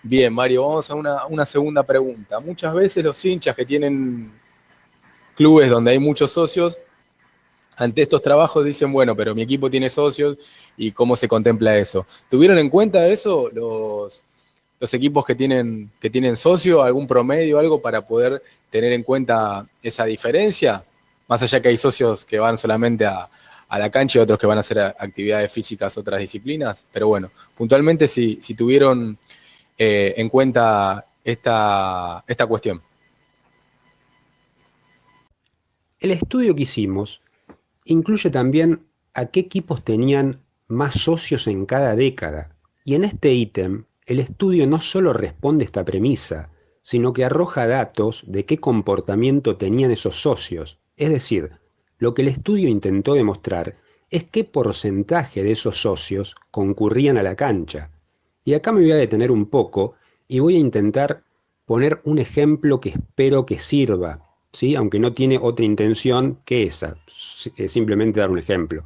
Bien, Mario, vamos a una segunda pregunta. Muchas veces los hinchas que tienen clubes donde hay muchos socios, ante estos trabajos dicen, bueno, pero mi equipo tiene socios y cómo se contempla eso. ¿Tuvieron en cuenta eso los equipos que tienen socio, algún promedio, algo para poder tener en cuenta esa diferencia? Más allá que hay socios que van solamente a la cancha y otros que van a hacer actividades físicas, otras disciplinas, pero bueno, puntualmente si tuvieron en cuenta esta cuestión. El estudio que hicimos incluye también a qué equipos tenían más socios en cada década. Y en este ítem, el estudio no solo responde esta premisa, sino que arroja datos de qué comportamiento tenían esos socios. Es decir, lo que el estudio intentó demostrar es qué porcentaje de esos socios concurrían a la cancha. Y acá me voy a detener un poco y voy a intentar poner un ejemplo que espero que sirva, ¿sí? Aunque no tiene otra intención que esa, simplemente dar un ejemplo.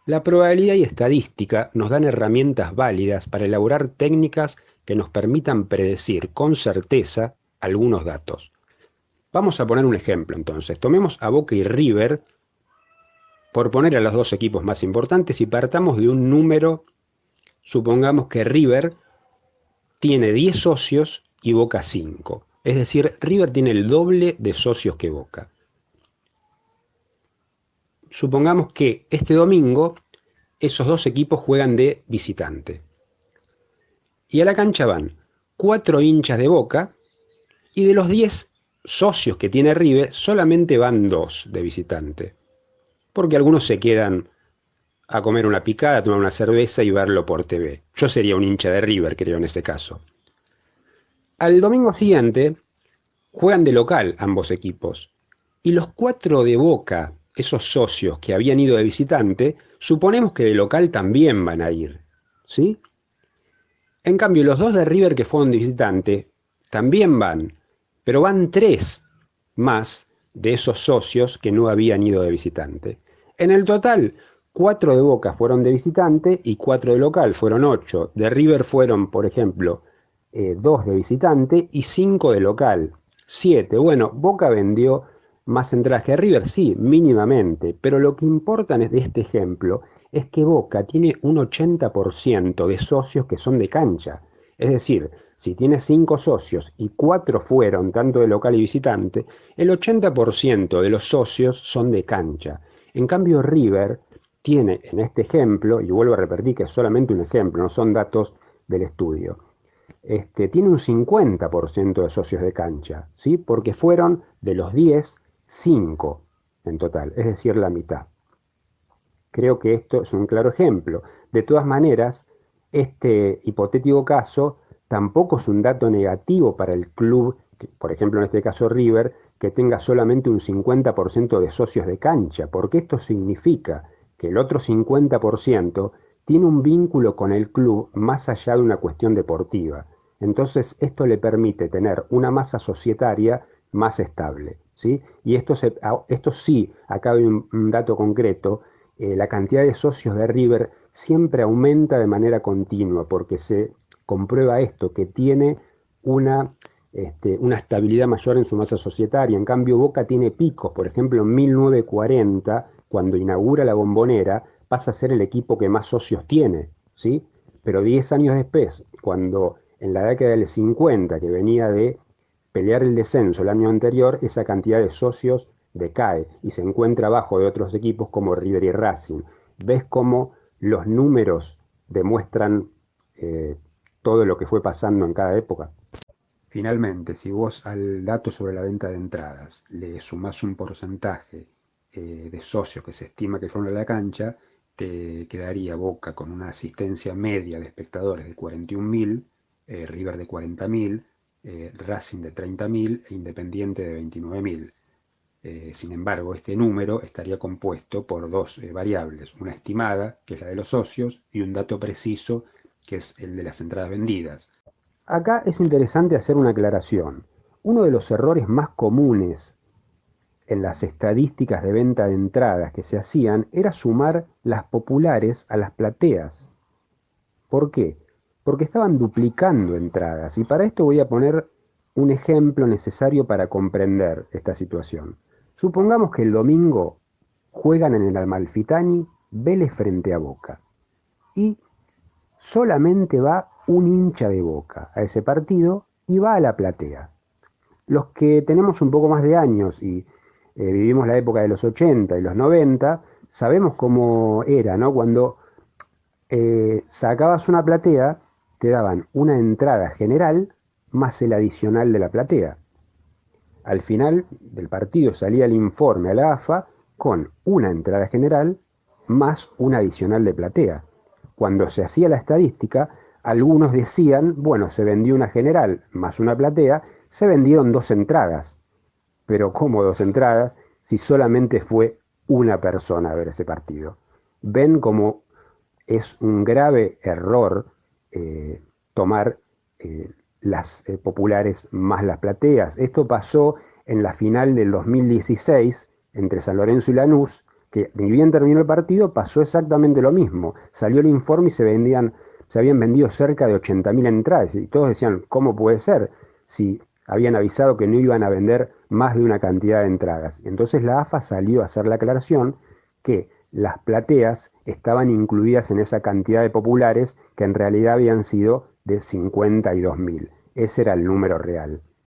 La probabilidad y estadística nos dan herramientas válidas para elaborar técnicas que nos permitan predecir con certeza algunos datos. Vamos a poner un ejemplo entonces. Tomemos a Boca y River por poner a los dos equipos más importantes y partamos de un número. Supongamos que River tiene 10 socios y Boca 5. Es decir, River tiene el doble de socios que Boca. Supongamos que este domingo esos dos equipos juegan de visitante. Y a la cancha van 4 hinchas de Boca y de los 10 socios que tiene River solamente van 2 de visitante. Porque algunos se quedan a comer una picada, a tomar una cerveza y verlo por TV. Yo sería un hincha de River, creo, en ese caso. Al domingo siguiente juegan de local ambos equipos. Y los 4 de Boca, esos socios que habían ido de visitante, suponemos que de local también van a ir. ¿Sí? En cambio, los 2 de River que fueron de visitante también van, pero van 3 más de esos socios que no habían ido de visitante. En el total, 4 de Boca fueron de visitante y 4 de local, fueron 8. De River fueron, por ejemplo, 2 de visitante y 5 de local, 7. Bueno, Boca vendió más entradas que River, sí, mínimamente, pero lo que importa de este ejemplo es que Boca tiene un 80% de socios que son de cancha. Es decir, si tiene 5 socios y 4 fueron tanto de local y visitante, el 80% de los socios son de cancha. En cambio, River tiene en este ejemplo, y vuelvo a repetir que es solamente un ejemplo, no son datos del estudio, tiene un 50% de socios de cancha, ¿sí? Porque fueron de los 10, 5 en total, es decir, la mitad. Creo que esto es un claro ejemplo. De todas maneras, este hipotético caso tampoco es un dato negativo para el club, por ejemplo en este caso River, que tenga solamente un 50% de socios de cancha, porque esto significa que el otro 50% tiene un vínculo con el club más allá de una cuestión deportiva. Entonces, esto le permite tener una masa societaria más estable, ¿sí? Y esto sí, acá hay un dato concreto, la cantidad de socios de River siempre aumenta de manera continua porque se comprueba esto, que tiene una, una estabilidad mayor en su masa societaria. En cambio, Boca tiene picos. Por ejemplo, en 1940, cuando inaugura la Bombonera, pasa a ser el equipo que más socios tiene, ¿sí? Pero 10 años después, cuando en la década del 50, que venía de pelear el descenso el año anterior, esa cantidad de socios decae y se encuentra abajo de otros equipos como River y Racing. ¿Ves cómo los números demuestran eh, todo lo que fue pasando en cada época? Finalmente, si vos al dato sobre la venta de entradas le sumás un porcentaje de socios que se estima que fueron a la cancha, te quedaría Boca con una asistencia media de espectadores de 41.000, River de 40.000, Racing de 30.000 e Independiente de 29.000. Sin embargo, este número estaría compuesto por dos variables, una estimada, que es la de los socios, y un dato preciso, que es el de las entradas vendidas. Acá es interesante hacer una aclaración. Uno de los errores más comunes en las estadísticas de venta de entradas que se hacían era sumar las populares a las plateas. ¿Por qué? porque estaban duplicando entradas. Y para esto voy a poner un ejemplo necesario para comprender esta situación. Supongamos que el domingo juegan en el Amalfitani Vélez frente a Boca y solamente va un hincha de Boca a ese partido y va a la platea. Los que tenemos un poco más de años y vivimos la época de los 80 y los 90, sabemos cómo era, ¿no? Cuando sacabas una platea, te daban una entrada general más el adicional de la platea. Al final del partido salía el informe a la AFA con una entrada general más un adicional de platea. Cuando se hacía la estadística, algunos decían, bueno, se vendió una general más una platea, se vendieron 2 entradas. Pero ¿cómo 2 entradas si solamente fue una persona a ver ese partido? Ven cómo es un grave error tomar las populares más las plateas. Esto pasó en la final del 2016 entre San Lorenzo y Lanús, que ni bien terminó el partido, pasó exactamente lo mismo. Salió el informe y se habían vendido cerca de 80.000 entradas. Y todos decían, ¿cómo puede ser? Si habían avisado que no iban a vender más de una cantidad de entradas. Entonces la AFA salió a hacer la aclaración que las plateas estaban incluidas en esa cantidad de populares que en realidad habían sido de 52.000. Ese era el número real.